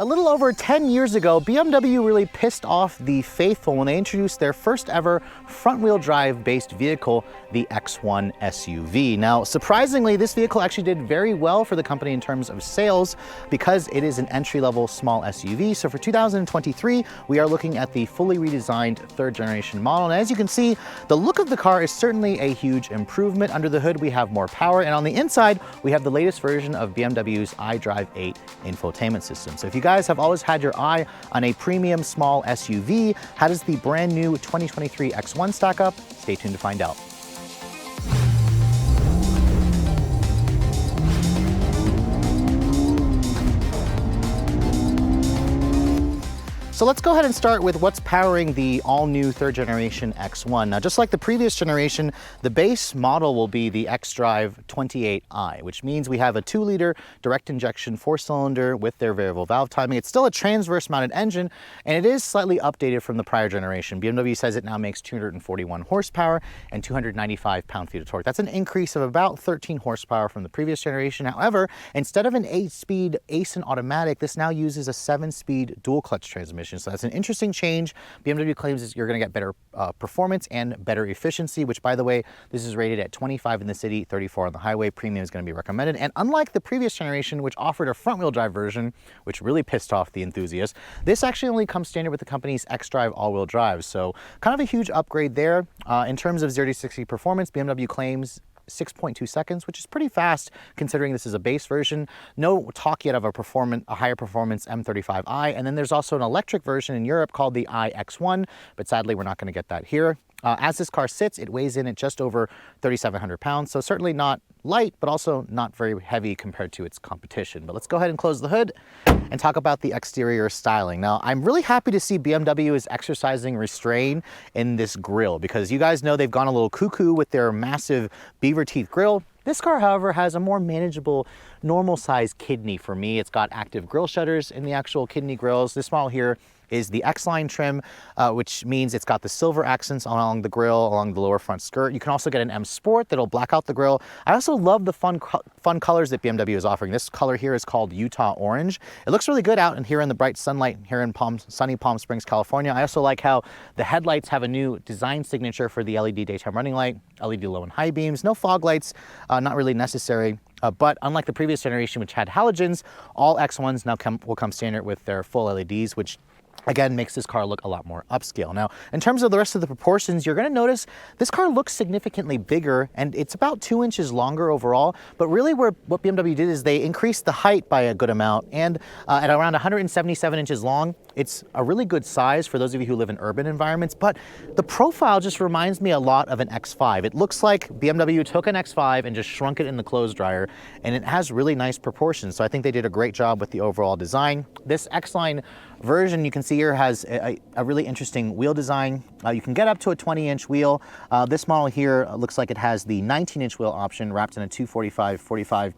A little over 10 years ago, BMW really pissed off the faithful when they introduced their first ever front-wheel drive based vehicle, the X1 SUV. Now, surprisingly, this vehicle actually did very well for the company in terms of sales because it is an entry-level small SUV. So for 2023, we are looking at the fully redesigned third generation model. And as you can see, the look of the car is certainly a huge improvement. Under the hood, we have more power, and on the inside, we have the latest version of BMW's xDrive28i infotainment system. So if you guys have always had your eye on a premium small SUV, how does the brand new 2023 X1 stack up? Stay tuned to find out. So let's go ahead and start with what's powering the all-new third generation X1. Now, just like the previous generation, the base model will be the xDrive28i, which means we have a 2-liter direct injection 4-cylinder with their variable valve timing. It's still a transverse mounted engine, and it is slightly updated from the prior generation. BMW says it now makes 241 horsepower and 295 pound-feet of torque. That's an increase of about 13 horsepower from the previous generation. However, instead of an 8-speed ACEN automatic, this now uses a 7-speed dual-clutch transmission. So that's an interesting change. BMW claims you're going to get better performance and better efficiency, which, by the way, this is rated at 25 in the city, 34 on the highway. Premium is going to be recommended. And unlike the previous generation, which offered a front-wheel drive version, which really pissed off the enthusiasts, this actually only comes standard with the company's xDrive all-wheel drive. So kind of a huge upgrade there. In terms of 0 to 60 performance, BMW claims 6.2 seconds, which is pretty fast considering this is a base version. No talk yet of a higher performance M35i, and then there's also an electric version in Europe called the iX1, but sadly we're not going to get that here. As this car sits, it weighs in at just over 3,700 pounds, so certainly not light, but also not very heavy compared to its competition. But let's go ahead and close the hood and talk about the exterior styling. Now, I'm really happy to see BMW is exercising restraint in this grille, because you guys know they've gone a little cuckoo with their massive beaver teeth grille. This car, however, has a more manageable, normal-sized kidney for me. It's got active grille shutters in the actual kidney grills. This model here is the X-Line trim, which means it's got the silver accents along the grille, along the lower front skirt. You can also get an M Sport that'll black out the grille. I also love the fun colors that BMW is offering. This color here is called Utah Orange. It looks really good out here in the bright sunlight here in sunny Palm Springs, California. I also like how the headlights have a new design signature for the LED daytime running light, LED low and high beams, no fog lights, not really necessary. But unlike the previous generation, which had halogens, all X1s now will come standard with their full LEDs, which again makes this car look a lot more upscale. Now, in terms of the rest of the proportions, you're going to notice this car looks significantly bigger, and it's about 2 inches longer overall. But really what BMW did is they increased the height by a good amount, and at around 177 inches long, it's a really good size for those of you who live in urban environments. But the profile just reminds me a lot of an X5. It looks like BMW took an X5 and just shrunk it in the clothes dryer, and it has really nice proportions. So I think they did a great job with the overall design. This X-Line version, you can see here, has a really interesting wheel design. You can get up to a 20-inch wheel. This model here looks like it has the 19-inch wheel option wrapped in a 245/45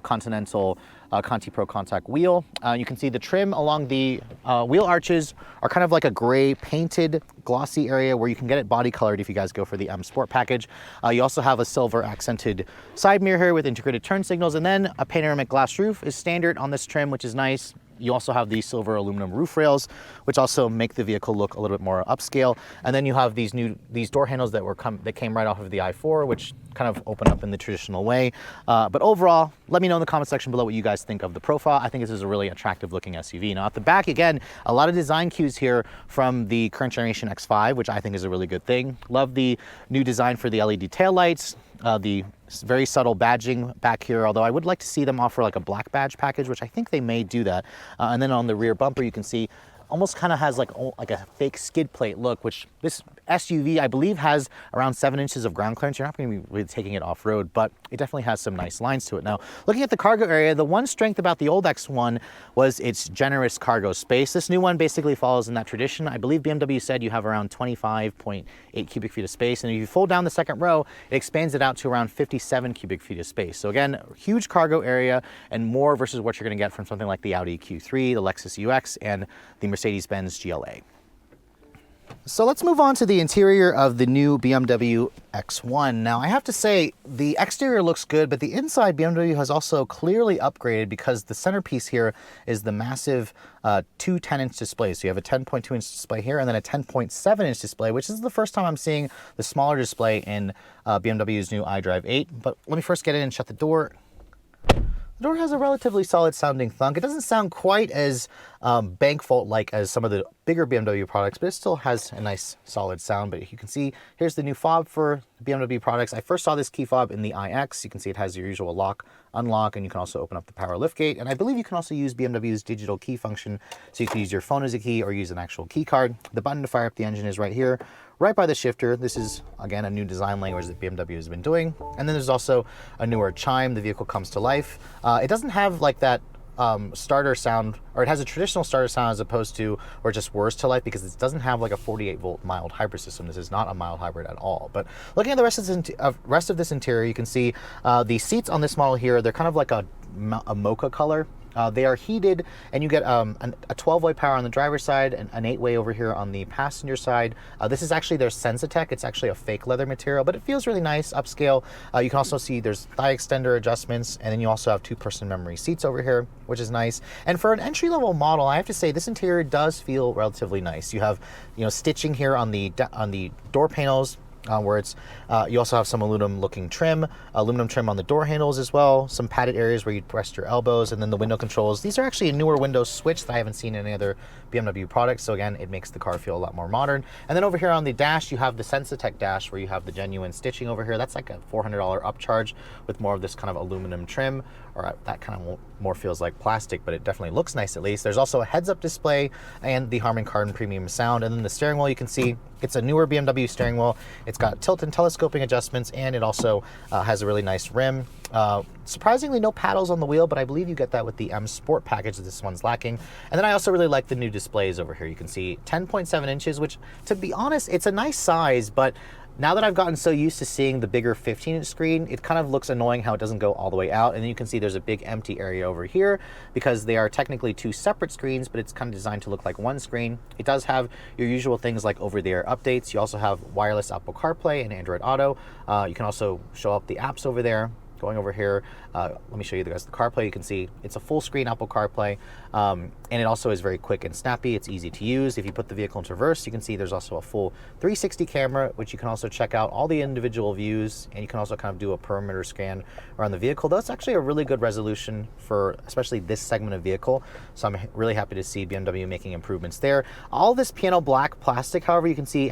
Continental Conti Pro Contact wheel. You can see the trim along the wheel arches are kind of like a gray painted glossy area where you can get it body colored if you guys go for the M Sport package. You also have a silver accented side mirror here with integrated turn signals, and then a panoramic glass roof is standard on this trim, which is nice. You also have these silver aluminum roof rails, which also make the vehicle look a little bit more upscale. And then you have these door handles that came right off of the i4, which kind of open up in the traditional way. But overall, let me know in the comment section below what you guys think of the profile. I think this is a really attractive looking SUV. Now at the back, again, a lot of design cues here from the current generation X5, which I think is a really good thing. Love the new design for the LED taillights. The very subtle badging back here, although I would like to see them offer like a black badge package, which I think they may do that. And then on the rear bumper, you can see almost kind of has like a fake skid plate look, which this SUV, I believe, has around 7 inches of ground clearance. You're not going to be really taking it off-road, but it definitely has some nice lines to it. Now, looking at the cargo area, the one strength about the old X1 was its generous cargo space. This new one basically follows in that tradition. I believe BMW said you have around 25.8 cubic feet of space, and if you fold down the second row, it expands it out to around 57 cubic feet of space. So again, huge cargo area and more versus what you're going to get from something like the Audi Q3, the Lexus UX, and the Mercedes-Benz GLA. So let's move on to the interior of the new BMW X1. Now, I have to say, the exterior looks good, but the inside BMW has also clearly upgraded because the centerpiece here is the massive two 10-inch displays. So you have a 10.2-inch display here and then a 10.7-inch display, which is the first time I'm seeing the smaller display in BMW's new iDrive 8. But let me first get in and shut the door. The door has a relatively solid sounding thunk. It doesn't sound quite as bank fault-like as some of the bigger BMW products, but it still has a nice solid sound. But you can see, here's the new fob for BMW products. I first saw this key fob in the iX. You can see it has your usual lock, unlock, and you can also open up the power liftgate. And I believe you can also use BMW's digital key function, so you can use your phone as a key or use an actual key card. The button to fire up the engine is right here, right by the shifter. This is, again, a new design language that BMW has been doing. And then there's also a newer chime. The vehicle comes to life. It doesn't have like that starter sound, or it has a traditional starter sound as opposed to, or just whirs to life, because it doesn't have like a 48-volt mild hybrid system. This is not a mild hybrid at all. But looking at the rest of this interior, you can see the seats on this model here, they're kind of like a mocha color. They are heated, and you get a 12-way power on the driver's side and an 8-way over here on the passenger side. This is actually their Sensitech. It's actually a fake leather material, but it feels really nice, upscale. You can also see there's thigh extender adjustments, and then you also have two-person memory seats over here, which is nice. And for an entry-level model, I have to say this interior does feel relatively nice. You have, stitching here on the door panels, where it's you also have some aluminum trim on the door handles as well, some padded areas where you rest your elbows, and then the window controls. These are actually a newer window switch that I haven't seen in any other BMW products, so again, it makes the car feel a lot more modern. And then over here on the dash, you have the Sensitech dash, where you have the genuine stitching over here. That's like a $400 upcharge with more of this kind of aluminum trim, or that kind of more feels like plastic, but it definitely looks nice at least. There's also a heads-up display and the Harman Kardon premium sound. And then the steering wheel, you can see it's a newer BMW steering wheel. It's got tilt and telescoping adjustments, and it also has a really nice rim. Surprisingly, no paddles on the wheel, but I believe you get that with the M Sport package that this one's lacking. And then I also really like the new displays over here. You can see 10.7 inches, which, to be honest, it's a nice size, but now that I've gotten so used to seeing the bigger 15-inch screen, it kind of looks annoying how it doesn't go all the way out. And then you can see there's a big empty area over here because they are technically two separate screens, but it's kind of designed to look like one screen. It does have your usual things like over-the-air updates. You also have wireless Apple CarPlay and Android Auto. You can also show up the apps over there. Going over here, let me show you guys the CarPlay. You can see it's a full screen Apple CarPlay, and it also is very quick and snappy. It's easy to use. If you put the vehicle into reverse, you can see there's also a full 360 camera, which you can also check out all the individual views, and you can also kind of do a perimeter scan around the vehicle. That's actually a really good resolution for especially this segment of vehicle, so I'm really happy to see BMW making improvements there. All this piano black plastic, however, you can see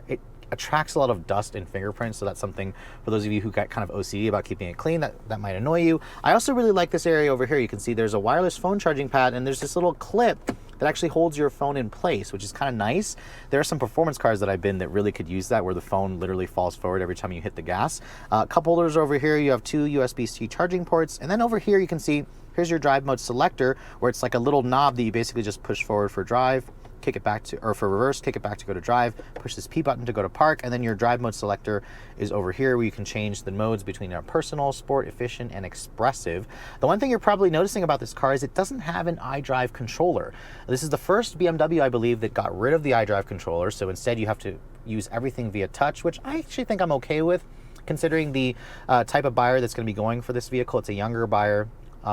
it attracts a lot of dust and fingerprints, so that's something for those of you who got kind of OCD about keeping it clean, that might annoy you. I also really like this area over here. You can see there's a wireless phone charging pad, and there's this little clip that actually holds your phone in place, which is kind of nice. There are some performance cars that I've been that really could use that, where the phone literally falls forward every time you hit the gas. Cup holders over here. You have two USB-C charging ports, and then over here you can see here's your drive mode selector, where it's like a little knob that you basically just push forward for drive, kick it back to, or for reverse, kick it back to go to drive, push this P button to go to park, and then your drive mode selector is over here, where you can change the modes between personal, sport, efficient, and expressive. The one thing you're probably noticing about this car is it doesn't have an iDrive controller. This is the first BMW, I believe, that got rid of the iDrive controller, so instead you have to use everything via touch, which I actually think I'm okay with, considering the type of buyer that's going to be going for this vehicle. It's a younger buyer.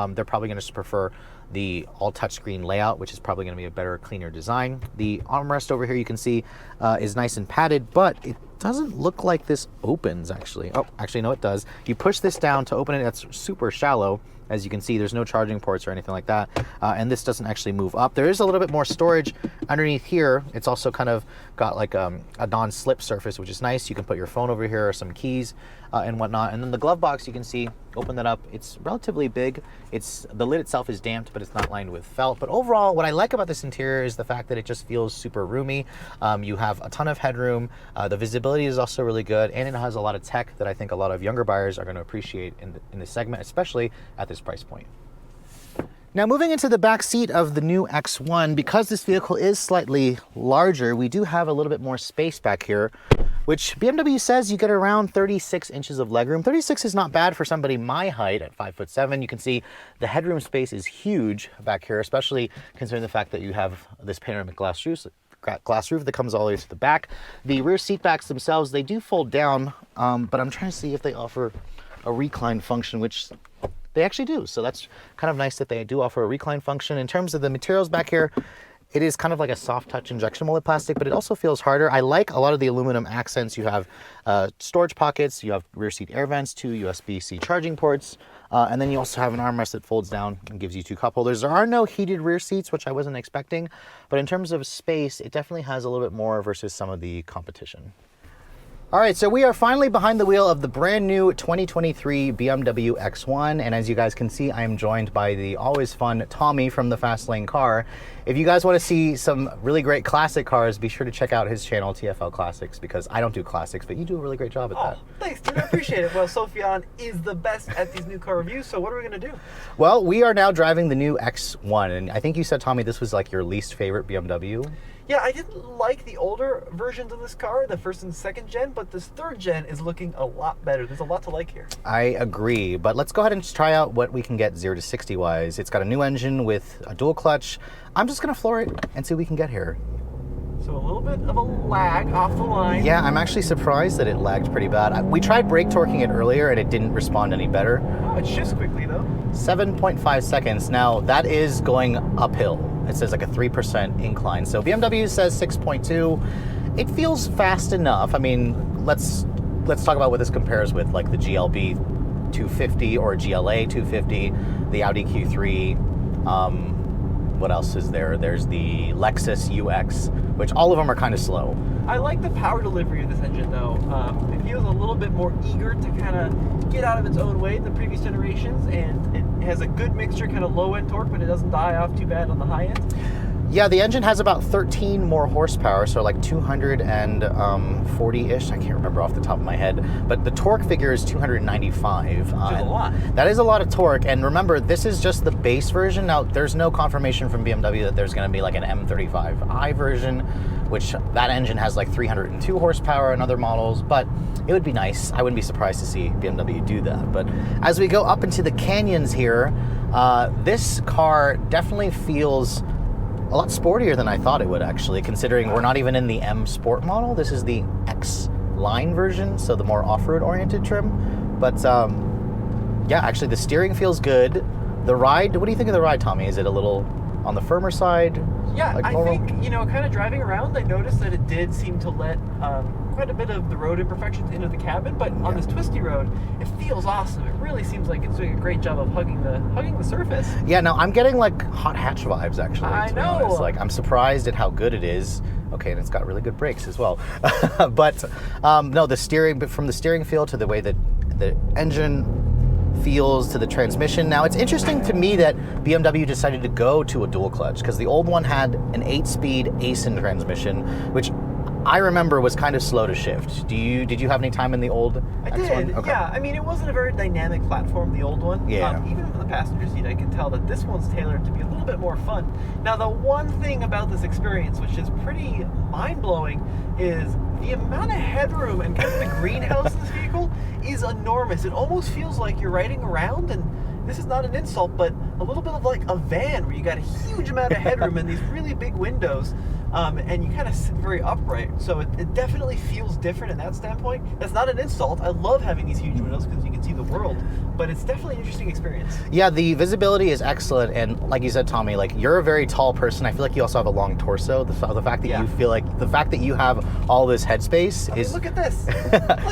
They're probably going to prefer the all touchscreen layout, which is probably going to be a better, cleaner design. The armrest over here you can see is nice and padded, but it doesn't look like this opens actually. Oh, actually no, it does. You push this down to open it. That's super shallow. As you can see, there's no charging ports or anything like that, and this doesn't actually move up. There is a little bit more storage underneath here. It's also kind of got like a non-slip surface, which is nice. You can put your phone over here or some keys and whatnot. And then the glove box, you can see, open that up. It's relatively big. The lid itself is damped, but it's not lined with felt. But overall, what I like about this interior is the fact that it just feels super roomy. You have a ton of headroom. The visibility is also really good, and it has a lot of tech that I think a lot of younger buyers are going to appreciate in this segment, especially at this price point. Now, moving into the back seat of the new X1, because this vehicle is slightly larger, we do have a little bit more space back here, which BMW says you get around 36 inches of legroom. 36 is not bad for somebody my height at 5'7". You can see the headroom space is huge back here, especially considering the fact that you have this panoramic glass roof. glass roof that comes all the way to the back. The rear seat backs themselves, they do fold down, but I'm trying to see if they offer a recline function, which they actually do. So that's kind of nice that they do offer a recline function. In terms of the materials back here, it is kind of like a soft touch injection molded plastic, but it also feels harder. I like a lot of the aluminum accents. You have storage pockets, you have rear seat air vents, 2 USB-C charging ports, and then you also have an armrest that folds down and gives you 2 cup holders. There are no heated rear seats, which I wasn't expecting, but in terms of space, it definitely has a little bit more versus some of the competition. All right, so we are finally behind the wheel of the brand new 2023 BMW X1, and as you guys can see, I am joined by the always fun Tommy from the Fast Lane Car. If you guys want to see some really great classic cars, be sure to check out his channel, TFL Classics, because I don't do classics, but you do a really great job at that. Thanks, dude. I appreciate it. Well, Sofyan is the best at these new car reviews, so what are we going to do? Well, we are now driving the new X1, and I think you said, Tommy, this was like your least favorite BMW. Yeah, I didn't like the older versions of this car, the first and second gen, but this third gen is looking a lot better. There's a lot to like here. I agree, but let's go ahead and just try out what we can get 0 to 60 wise. It's got a new engine with a dual clutch. I'm just gonna floor it and see what we can get here. So a little bit of a lag off the line. Yeah, I'm actually surprised that it lagged pretty bad. We tried brake torquing it earlier and it didn't respond any better. Oh, it shifts quickly though. 7.5 seconds. Now that is going uphill. It says like a 3% incline. So BMW says 6.2. It feels fast enough. I mean, let's talk about what this compares with, like the GLB 250 or GLA 250, the Audi Q3. What else is there? There's the Lexus UX, which all of them are kind of slow. I like the power delivery of this engine though. It feels a little bit more eager to kind of get out of its own way than the previous generations, and it has a good mixture, kind of low end torque, but it doesn't die off too bad on the high end. Yeah, the engine has about 13 more horsepower, so like 240-ish. I can't remember off the top of my head, but the torque figure is 295. Which is a lot. That is a lot of torque, and remember, this is just the base version. Now, there's no confirmation from BMW that there's going to be like an M35i version, which that engine has like 302 horsepower in other models, but it would be nice. I wouldn't be surprised to see BMW do that. But as we go up into the canyons here, this car definitely feels a lot sportier than I thought it would, actually, considering we're not even in the M Sport model. This is the X Line version, so the more off-road oriented trim. But yeah, actually the steering feels good. The ride, what do you think of the ride, Tommy? Is it a little on the firmer side? Yeah, like I think, kind of driving around, I noticed that it did seem to let quite a bit of the road imperfections into the cabin, but on this twisty road, it feels awesome. It really seems like it's doing a great job of hugging the surface. Yeah, no, I'm getting like hot hatch vibes, actually. I know. Like, I'm surprised at how good it is. Okay, and it's got really good brakes as well. But no, the steering, from the steering feel to the way that the engine feels to the transmission. Now, it's interesting to me that BMW decided to go to a dual clutch, because the old one had an 8-speed ASIN transmission, which I remember was kind of slow to shift. Did you have any time in the old I X1? did, Okay. yeah. I mean, it wasn't a very dynamic platform, the old one. Yeah. Even from the passenger seat, I can tell that this one's tailored to be a little bit more fun. Now, the one thing about this experience, which is pretty mind-blowing, is the amount of headroom and kind of the greenhouse in this vehicle is enormous. It almost feels like you're riding around, and this is not an insult, but a little bit of like a van where you got a huge amount of headroom and these really big windows. And you kind of sit very upright, so it definitely feels different in that standpoint. That's not an insult. I love having these huge windows because you can see the world, but it's definitely an interesting experience. Yeah, the visibility is excellent, and like you said, Tommy, like, you're a very tall person. I feel like you also have a long torso. The fact that you feel like, the fact that you have all this headspace is... look at this.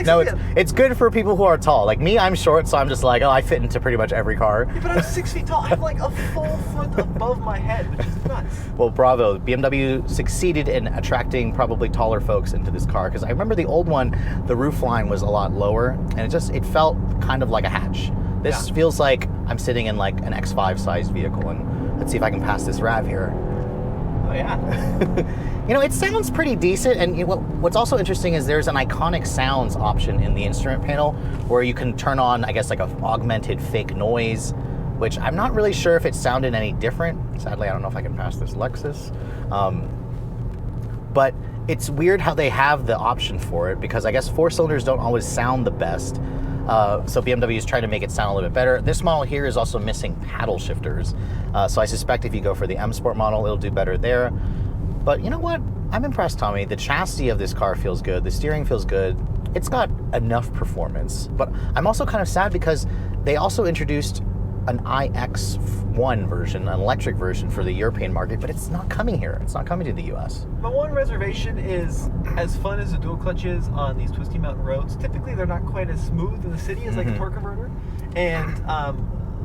No, it's good for people who are tall. Like me, I'm short, so I'm just like, oh, I fit into pretty much every car. Yeah, but I'm 6 feet tall. I have like a full foot above my head, which is nuts. Well, bravo. BMW succeeded in attracting probably taller folks into this car, because I remember the old one, the roof line was a lot lower, and it felt kind of like a hatch. This feels like I'm sitting in like an X5 sized vehicle, and let's see if I can pass this RAV here. Oh yeah. It sounds pretty decent, and what's also interesting is there's an iconic sounds option in the instrument panel where you can turn on, I guess, like a augmented fake noise, which I'm not really sure if it sounded any different. Sadly, I don't know if I can pass this Lexus. But it's weird how they have the option for it, because I guess 4-cylinders don't always sound the best. So BMW is trying to make it sound a little bit better. This model here is also missing paddle shifters. So I suspect if you go for the M Sport model, it'll do better there. But you know what? I'm impressed, Tommy. The chassis of this car feels good. The steering feels good. It's got enough performance. But I'm also kind of sad because they also introduced an iX1 version, an electric version for the European market, but it's not coming here. It's not coming to the US. My one reservation is, as fun as the dual clutch is on these twisty mountain roads, typically they're not quite as smooth in the city as like a torque converter. And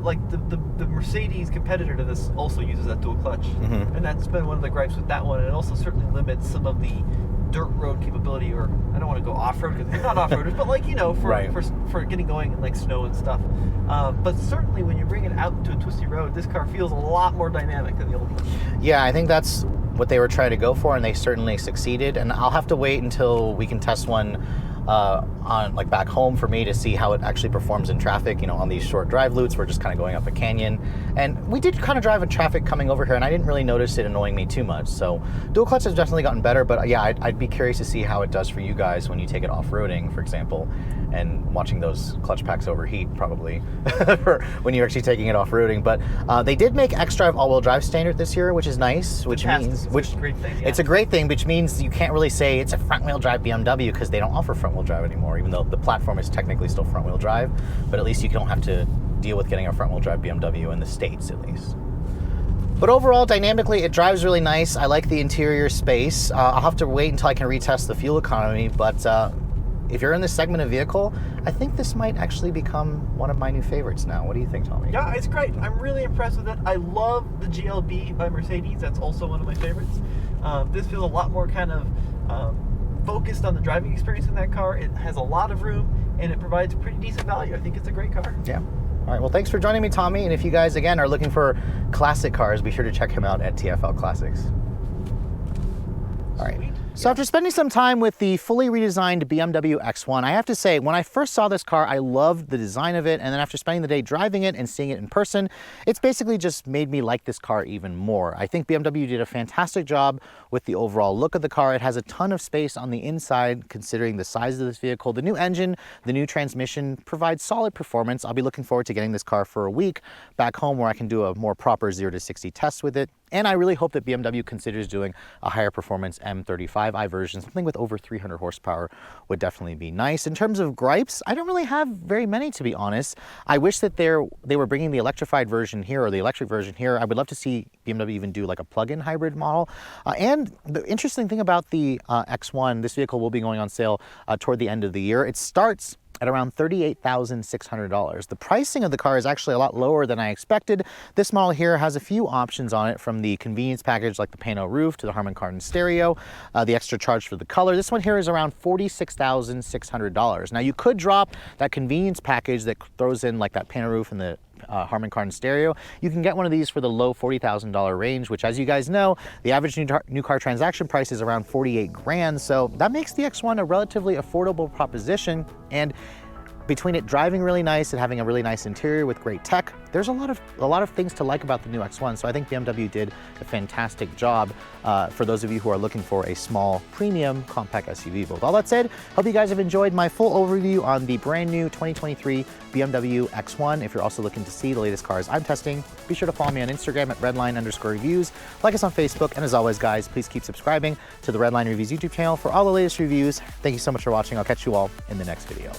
like the Mercedes competitor to this also uses that dual clutch. And that's been one of the gripes with that one. And it also certainly limits some of the dirt road capability, or I don't want to go off-road because they're not off-roaders, but like, you know, for getting going in like snow and stuff. But certainly when you bring it out to a twisty road, this car feels a lot more dynamic than the old one. Yeah, I think that's what they were trying to go for, and they certainly succeeded. And I'll have to wait until we can test one on like back home for me to see how it actually performs in traffic, you know, on these short drive loops. We're just kind of going up a canyon, and we did kind of drive in traffic coming over here, and I didn't really notice it annoying me too much. So dual clutch has definitely gotten better, but yeah, I'd be curious to see how it does for you guys when you take it off-roading, for example, and watching those clutch packs overheat probably for when you're actually taking it off-roading. But they did make xDrive all-wheel drive standard this year, which is nice, which means it's a great thing, yeah. It's a great thing, which means you can't really say it's a front-wheel drive BMW because they don't offer front-wheel drive anymore, even though the platform is technically still front-wheel drive. But at least you don't have to deal with getting a front-wheel drive BMW in the States, at least. But overall, dynamically, it drives really nice. I like the interior space. I'll have to wait until I can retest the fuel economy, but if you're in this segment of vehicle, I think this might actually become one of my new favorites now. What do you think, Tommy? Yeah, it's great. I'm really impressed with it. I love the GLB by Mercedes. That's also one of my favorites. This feels a lot more kind of focused on the driving experience in that car. It has a lot of room, and it provides pretty decent value. I think it's a great car. Yeah. All right, well, thanks for joining me, Tommy. And if you guys, again, are looking for classic cars, be sure to check him out at TFL Classics. All right. Sweet. So after spending some time with the fully redesigned BMW X1, I have to say, when I first saw this car, I loved the design of it. And then after spending the day driving it and seeing it in person, it's basically just made me like this car even more. I think BMW did a fantastic job with the overall look of the car. It has a ton of space on the inside, considering the size of this vehicle. The new engine, the new transmission provides solid performance. I'll be looking forward to getting this car for a week back home where I can do a more proper 0 to 60 test with it. And I really hope that BMW considers doing a higher performance M35i version. Something with over 300 horsepower would definitely be nice. In terms of gripes, I don't really have very many, to be honest. I wish that they were bringing the electrified version here, or the electric version here. I would love to see BMW even do like a plug-in hybrid model. And the interesting thing about the X1, this vehicle will be going on sale toward the end of the year. It starts at around $38,600. The pricing of the car is actually a lot lower than I expected. This model here has a few options on it, from the convenience package like the pano roof to the Harman Kardon stereo, the extra charge for the color. This one here is around $46,600. Now you could drop that convenience package that throws in like that pano roof and the Harman Kardon stereo. You can get one of these for the low $40,000 range, which, as you guys know, the average new car transaction price is around 48 grand. So that makes the X1 a relatively affordable proposition. And between it driving really nice and having a really nice interior with great tech, there's a lot of things to like about the new X1. So I think BMW did a fantastic job for those of you who are looking for a small premium compact SUV. With all that said, hope you guys have enjoyed my full overview on the brand new 2023 BMW X1. If you're also looking to see the latest cars I'm testing, be sure to follow me on Instagram at redline_reviews, like us on Facebook, and as always, guys, please keep subscribing to the Redline Reviews YouTube channel for all the latest reviews. Thank you so much for watching. I'll catch you all in the next video.